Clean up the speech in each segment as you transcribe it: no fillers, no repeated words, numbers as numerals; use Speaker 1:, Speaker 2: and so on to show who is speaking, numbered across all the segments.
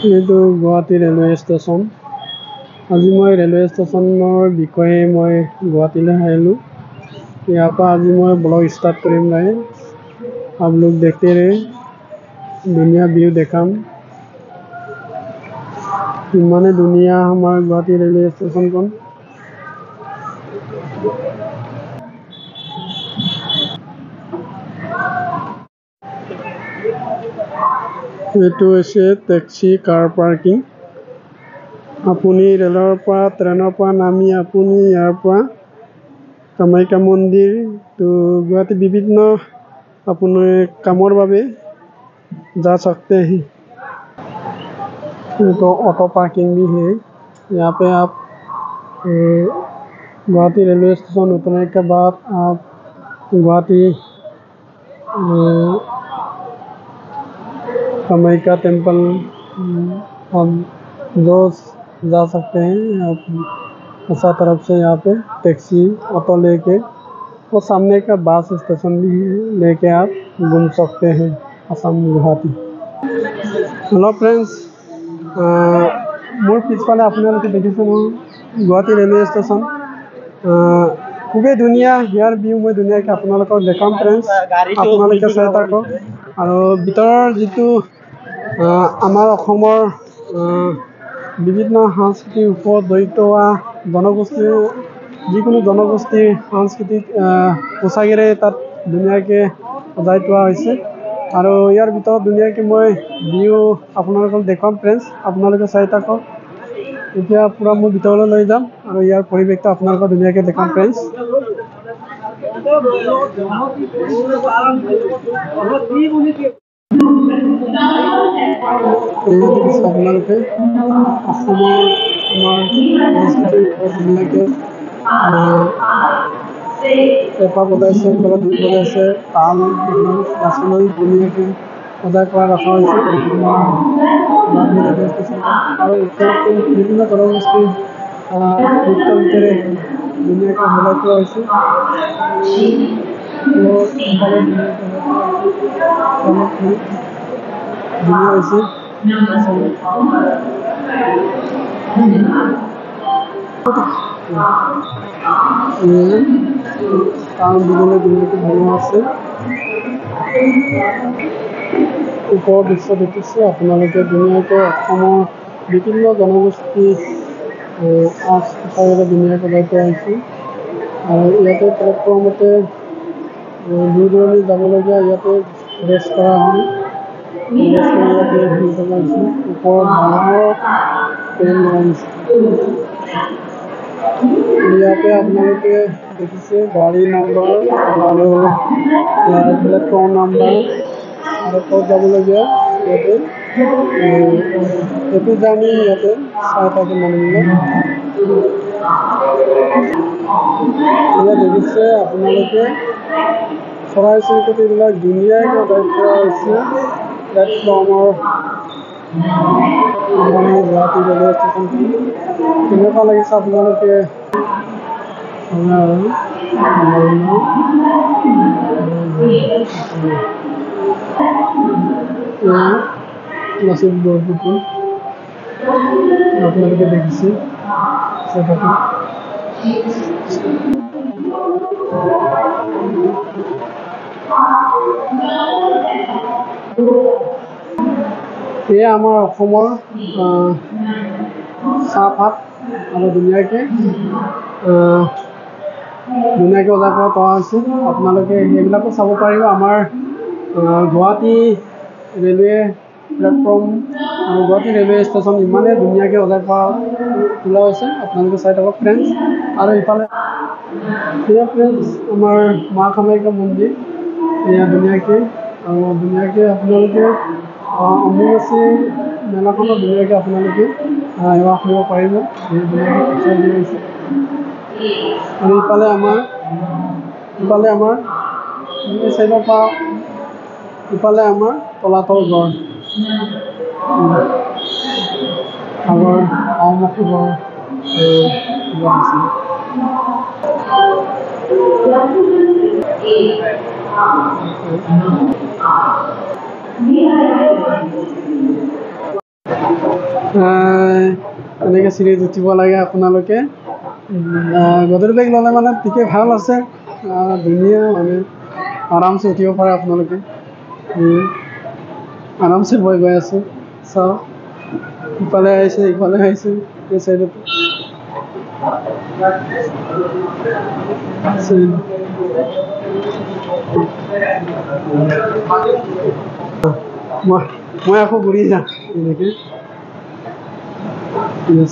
Speaker 1: এইটো Guwahati railway station. আজি মই ৰেলৱে ষ্টেচনৰ বিষয়ে মই গুৱাহাটীলৈ আহিলোঁ। ইয়াৰ পৰা আজি মই ব্লগ ষ্টাৰ্ট কৰিম নাই। आप लोग देखते रहे, ধুনীয়া ভিউ দেখাম। ইমানে ধুনীয়া আমাৰ গুৱাহাটী ৰেলৱে ষ্টেচনখন। এইটো হৈছে টেক্সি কাৰ পাৰ্কিং। আপুনি ৰেলৰ পৰা ট্ৰেইনৰ পৰা নামি আপুনি ইয়াৰ পৰা কামাখ্যা মন্দিৰ তো गुवाहाटी विभिन्न अपने कामों বাবে जा सकते हैं। तो ऑटो पार्किंग भी है। यहाँ पे आप गुवाहाटी रेलवे स्टेशन उतरने के बाद आप गुवाहाटी कामाख्या टेम्पल हम जो जा सकते हैं। आप ऐसा तरफ से यहाँ पे टैक्सी ऑटो लेके और सामने का बस स्टेशन भी लेके आप घूम सकते हैं आसाम गुवाहाटी। हेलो फ्रेंड्स, मोर पिछफाले आपलोके देखिছে गुवाहाटी रेलवे स्टेशन। खूबेই ধুনীয়া। ইয়াৰ ভিউ মই ধুনীয়াকৈ আপোনালোকক দেখাম ফ্ৰেণ্ডছ। আপোনালোকে চাই থাকক। আৰু ভিতৰৰ যিটো আমাৰ অসমৰ বিভিন্ন সাংস্কৃতিক ওপৰত জড়িত হোৱা জনগোষ্ঠীৰ যিকোনো জনগোষ্ঠীৰ সাংস্কৃতিক পোচাকেৰে তাত ধুনীয়াকৈ সজাই থোৱা হৈছে। আৰু ইয়াৰ ভিতৰত ধুনীয়াকৈ মই ভিউ আপোনালোকক দেখুৱাম ফ্ৰেণ্ডছ। আপোনালোকে চাই থাকক। এতিয়া পূৰা মোৰ ভিতৰলৈ লৈ যাম আৰু ইয়াৰ পৰিৱেশটো আপোনালোকক ধুনীয়াকৈ দেখাম ফ্ৰেণ্ডছ। আপোনালোকে অসমৰ আমাৰ সংস্কৃতিৰ ওপৰত ধুনীয়াকৈ পেঁপা বজাইছে, ঢোল বজাইছে, তাল নাচনী ধুনীয়াকৈ সজাই পৰা ৰখা হৈছে। আৰু ওচৰতে বিভিন্ন জনগোষ্ঠীৰ নৃত্য গীতেৰে ধুনীয়াকৈ সজাই থোৱা হৈছে। ধুনীয়া হৈছে। টাউন দিবলৈ ধুনীয়াকৈ বনোৱা আছে। ওপৰৰ দৃশ্য দেখিছে আপোনালোকে ধুনীয়াকৈ অসমৰ বিভিন্ন জনগোষ্ঠী সাজ পোছাকেৰে ধুনীয়াকৈ সজাই থোৱা হৈছে। আৰু ইয়াতে প্লেটফৰ্মতে দূৰ দূৰণি যাবলগীয়া ইয়াতে ৰেষ্ট কৰা হয়। ইয়াতে লগাইছে ওপৰত ডাঙৰ ফেন লগাইছে। ইয়াতে আপোনালোকে দেখিছে গাড়ী নম্বৰ আৰু প্লেটফৰ্ম নম্বৰ আৰু ক'ত যাবলগীয়া ইয়াতে এইটো জাৰ্ণি ইয়াতে চাই থাকে মানুহবিলাক। ইয়াত দেখিছে আপোনালোকে চৰাই চিৰিকটিবিলাক ধুনীয়াকৈ সজাই থোৱা হৈছে প্লেটফৰ্মৰ মানে গুৱাহাটী ৰেলৱে ষ্টেচনখন। কেনেকুৱা লাগিছে আপোনালোকে লাচিত বৰফুকন আপোনালোকে দেখিছে। এয়া আমাৰ অসমৰ চাহপাত আৰু ধুনীয়াকৈ সজাই পৰা কৰা হৈছে। আপোনালোকে সেইবিলাকো চাব পাৰিব। আমাৰ গুৱাহাটী ৰেলৱে প্লেটফৰ্ম আৰু গুৱাহাটী ৰেলৱে ষ্টেচন ইমানেই ধুনীয়াকৈ সজাই পৰা তোলা হৈছে। আপোনালোকে চাই থাকক ফ্ৰেণ্ডছ। আৰু ইফালে এয়া ফ্ৰেণ্ডছ আমাৰ মা কামাখ্যা মন্দিৰ। এয়া ধুনীয়াকৈ আপোনালোকে অম্বুবাচী মেলাখনত ধুনীয়াকৈ আপোনালোকে সেৱা কৰিব পাৰিব। ধুনীয়াকৈ দি আছে। আৰু ইফালে আমাৰ চাইডৰ পৰা ইফালে আমাৰ তলাতল ঘৰ আগৰ আহোমকী ঘৰ আছিল। এনেকৈ চিৰিত উঠিব লাগে আপোনালোকে। গদৰ বেগ ল'লে মানে ঠিকে ভাল আছে, ধুনীয়া মানে আৰামছে উঠিব পাৰে আপোনালোকে। আৰামছে মই গৈ আছোঁ, চাওক ইফালে আহিছে ইফালে আহিছে এই চাইডত। মই আকৌ ঘূৰি যাম এনেকৈ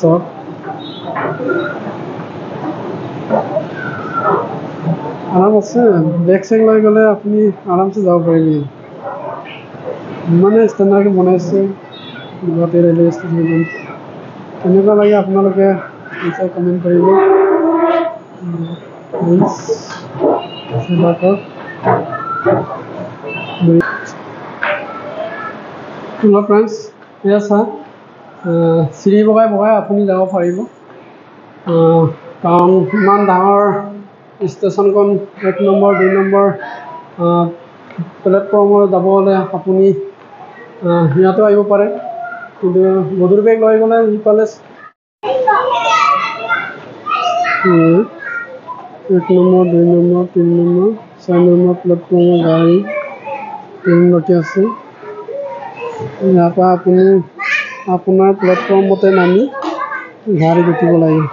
Speaker 1: চাওক। আৰাম আছে, বেগ চেগ লৈ গ'লে আপুনি আৰামছে যাব পাৰিবি। ইমানে ষ্টেণ্ডাৰ্ডকৈ বনাইছে গুৱাহাটী ৰেলৱে ষ্টেচনখন। কেনেকুৱা লাগে আপোনালোকে নিশ্চয় কমেণ্ট কৰিব। হেল্ল' ফ্ৰেণ্ডছ, এয়া চা চিৰি বগাই বগাই আপুনি যাব পাৰিব, কাৰণ ইমান ডাঙৰ ষ্টেচনখন 1 নম্বৰ 2 নম্বৰ প্লেটফৰ্মৰ যাব হ'লে আপুনি ইয়াতো আহিব পাৰে, কিন্তু গদুৰ বেগ লৈ গ'লে সিফালে 1 নম্বৰ 2 নম্বৰ 3 নম্বৰ 4 নম্বৰ প্লেটফৰ্মৰ গাড়ী ট্ৰেইন ৰখি আছে। ইয়াৰ পৰা আপুনি আপোনাৰ প্লেটফৰ্মতে নামি গাড়ীত উঠিব লাগে।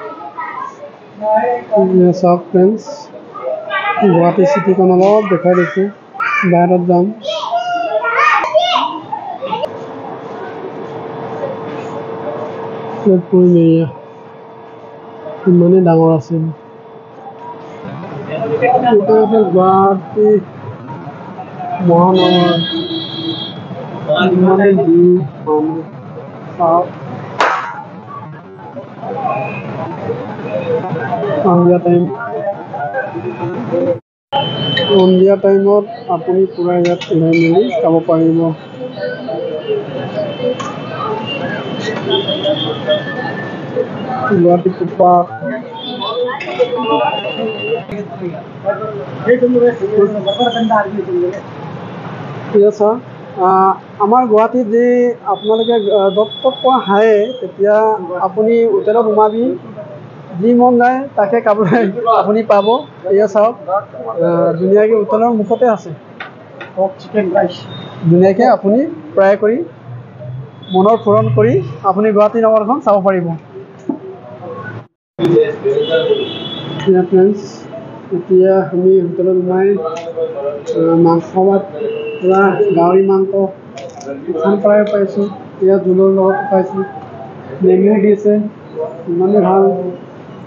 Speaker 1: চাওক ফ্ৰেণ্ডছ, গুৱাহাটী চিটিখন অলপ দেখাই দিছোঁ, বাহিৰত যাম। প্লেটফৰ্ম এৰিয়া ইমানেই ডাঙৰ আছিল। গুৱাহাটী মহানগৰ ইমানেই ভিৰ মানুহ, চাওক সন্ধিয়া টাইমত আপুনি পূৰা ইয়াত ওলাই মেলি চাব পাৰিব। গুৱাহাটী ফুটপাথ ঠিক আছে। আমাৰ গুৱাহাটীত যি আপোনালোকে দত্তক পোৱা হায়ে, তেতিয়া আপুনি হোটেলত সোমাবি, যি মন যায় তাকে খাবলৈ আপুনি পাব। এয়া চাওক ধুনীয়াকৈ হোটেলৰ মুখতে আছে চিকেন ৰাইচ, ধুনীয়াকৈ আপুনি ফ্ৰাই কৰি মনৰ পূৰণ কৰি আপুনি গুৱাহাটী নগৰখন চাব পাৰিব। ফ্ৰেণ্ডছ, এতিয়া আমি হোটেলত সোমাই মাংস ভাত পূৰা গাহৰি মাংস শুকান ফ্ৰাই পাইছোঁ, এয়া জোলৰ লগত পাইছোঁ, নেমু দিছে ইমানেই ভাল,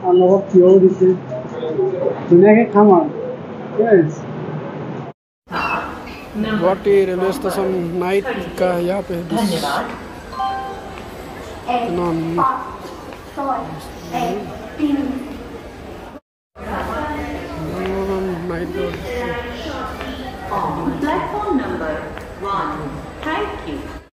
Speaker 1: আৰু লগত তিয়ঁহ দিছে, ধুনীয়াকৈ খাম আৰু। गुवाहाटी रेलवे स्टेशन नाइट का यहाँ पे धन्यवाद।